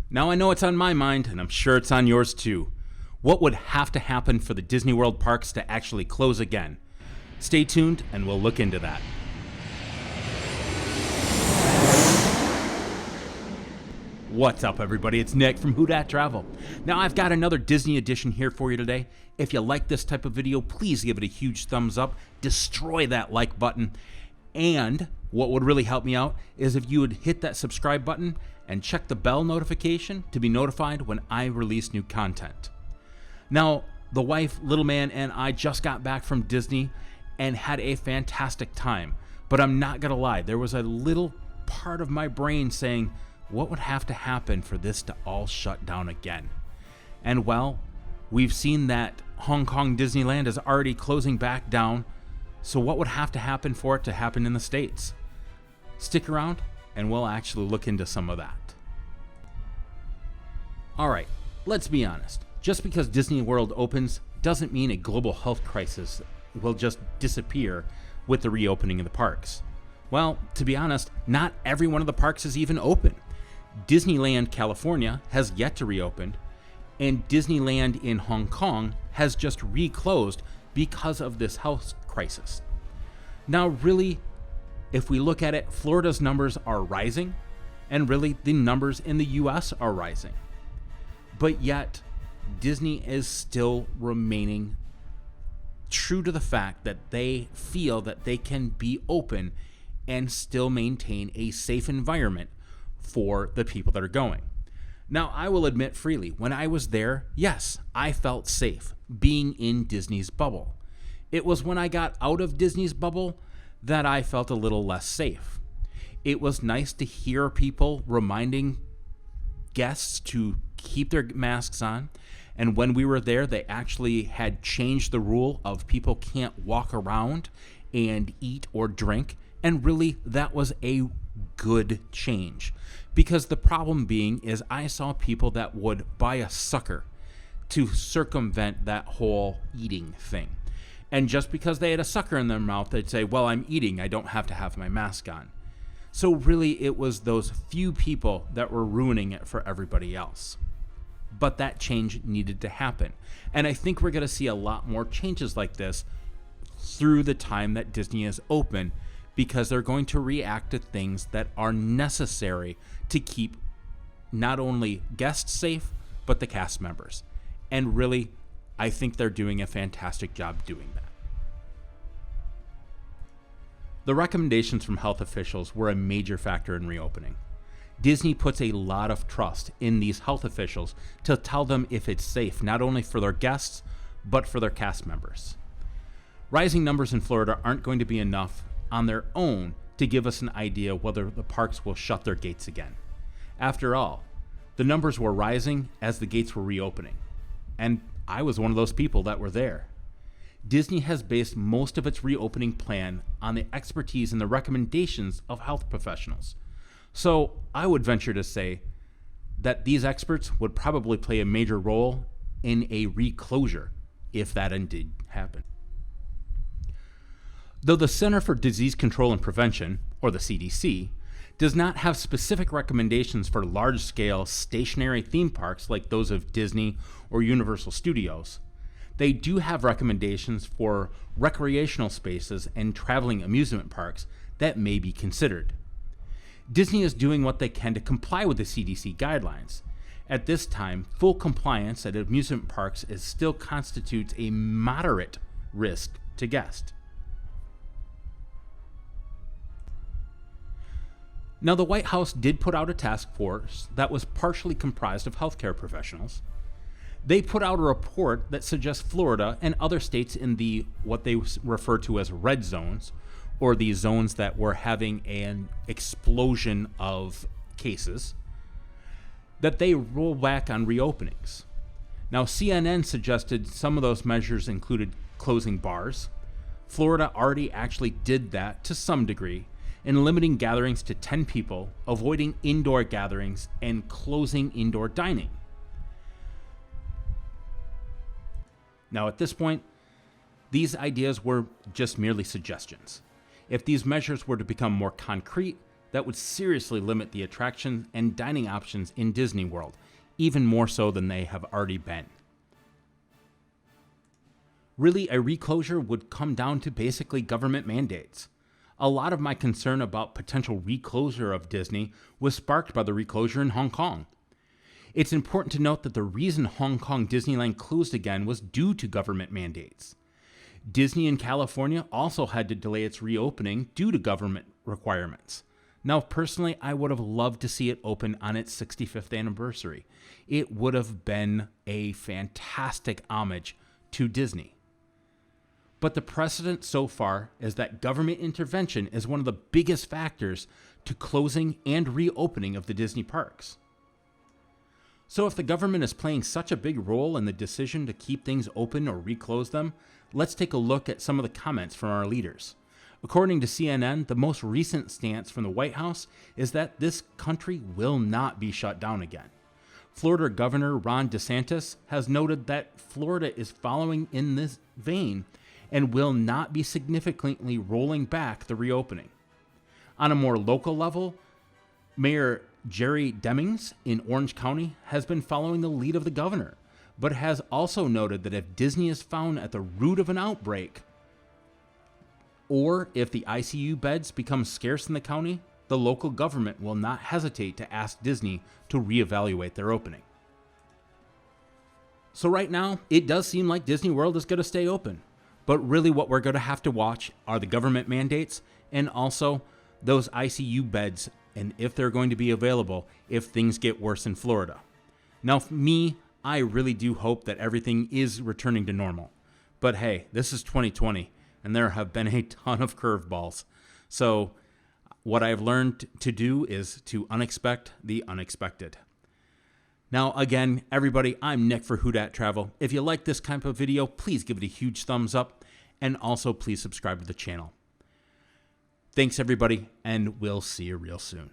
Now I know it's on my mind, and I'm sure it's on yours too. What would have to happen for the Disney World parks to actually close again? Stay tuned, and we'll look into that. What's up, everybody? It's Nick from Whodat Travel. Now, I've got another Disney edition here for you today. If you like this type of video, please give it a huge thumbs up. Destroy that like button. And what would really help me out is if you would hit that subscribe button and check the bell notification to be notified when I release new content. Now, the wife, little man, and I just got back from Disney and had a fantastic time. But I'm not gonna lie, there was a little part of my brain saying, what would have to happen for this to all shut down again? And well, we've seen that Hong Kong Disneyland is already closing back down, so what would have to happen for it to happen in the States? Stick around and we'll actually look into some of that. Alright, let's be honest. Just because Disney World opens doesn't mean a global health crisis will just disappear with the reopening of the parks. Well, to be honest, not every one of the parks is even open. Disneyland California has yet to reopen, and Disneyland in Hong Kong has just reclosed because of this health crisis. Now, really, if we look at it, Florida's numbers are rising, and really the numbers in the US are rising. But yet, Disney is still remaining true to the fact that they feel that they can be open and still maintain a safe environment for the people that are going. Now, I will admit freely, when I was there, yes, I felt safe being in Disney's bubble. It was when I got out of Disney's bubble that I felt a little less safe. It was nice to hear people reminding guests to keep their masks on. And when we were there, they actually had changed the rule of people can't walk around and eat or drink. And really, that was a good change. Because the problem being is I saw people that would buy a sucker to circumvent that whole eating thing. And just because they had a sucker in their mouth, they'd say, well, I'm eating, I don't have to have my mask on. So really, it was those few people that were ruining it for everybody else. But that change needed to happen. And I think we're going to see a lot more changes like this through the time that Disney is open, because they're going to react to things that are necessary to keep not only guests safe, but the cast members. And really, I think they're doing a fantastic job doing that. The recommendations from health officials were a major factor in reopening. Disney puts a lot of trust in these health officials to tell them if it's safe, not only for their guests, but for their cast members. Rising numbers in Florida aren't going to be enough on their own to give us an idea whether the parks will shut their gates again. After all, the numbers were rising as the gates were reopening, and I was one of those people that were there. Disney has based most of its reopening plan on the expertise and the recommendations of health professionals. So I would venture to say that these experts would probably play a major role in a reclosure if that indeed happened. Though the Center for Disease Control and Prevention, or the CDC, does not have specific recommendations for large-scale stationary theme parks like those of Disney or Universal Studios, they do have recommendations for recreational spaces and traveling amusement parks that may be considered. Disney is doing what they can to comply with the CDC guidelines. At this time, full compliance at amusement parks still constitutes a moderate risk to guests. Now, the White House did put out a task force that was partially comprised of healthcare professionals. They put out a report that suggests Florida and other states in the what they refer to as red zones, or the zones that were having an explosion of cases, that they roll back on reopenings. Now, CNN suggested some of those measures included closing bars. Florida already actually did that to some degree, in limiting gatherings to 10 people, avoiding indoor gatherings, and closing indoor dining. Now, at this point, these ideas were just merely suggestions. If these measures were to become more concrete, that would seriously limit the attraction and dining options in Disney World, even more so than they have already been. Really, a reclosure would come down to basically government mandates. A lot of my concern about potential reclosure of Disney was sparked by the reclosure in Hong Kong. It's important to note that the reason Hong Kong Disneyland closed again was due to government mandates. Disney in California also had to delay its reopening due to government requirements. Now, personally, I would have loved to see it open on its 65th anniversary. It would have been a fantastic homage to Disney. But the precedent so far is that government intervention is one of the biggest factors to closing and reopening of the Disney parks. So if the government is playing such a big role in the decision to keep things open or reclose them, let's take a look at some of the comments from our leaders. According to CNN, the most recent stance from the White House is that this country will not be shut down again. Florida Governor Ron DeSantis has noted that Florida is following in this vein and will not be significantly rolling back the reopening. On a more local level, Mayor Jerry Demings in Orange County has been following the lead of the governor, but has also noted that if Disney is found at the root of an outbreak, or if the ICU beds become scarce in the county, the local government will not hesitate to ask Disney to reevaluate their opening. So right now, it does seem like Disney World is going to stay open. But really what we're going to have to watch are the government mandates and also those ICU beds and if they're going to be available if things get worse in Florida. Now, for me, I really do hope that everything is returning to normal. But hey, this is 2020 and there have been a ton of curveballs. So what I've learned to do is to unexpect the unexpected. Now, again, everybody, I'm Nick for Whodat Travel. If you like this type of video, please give it a huge thumbs up, and also please subscribe to the channel. Thanks, everybody, and we'll see you real soon.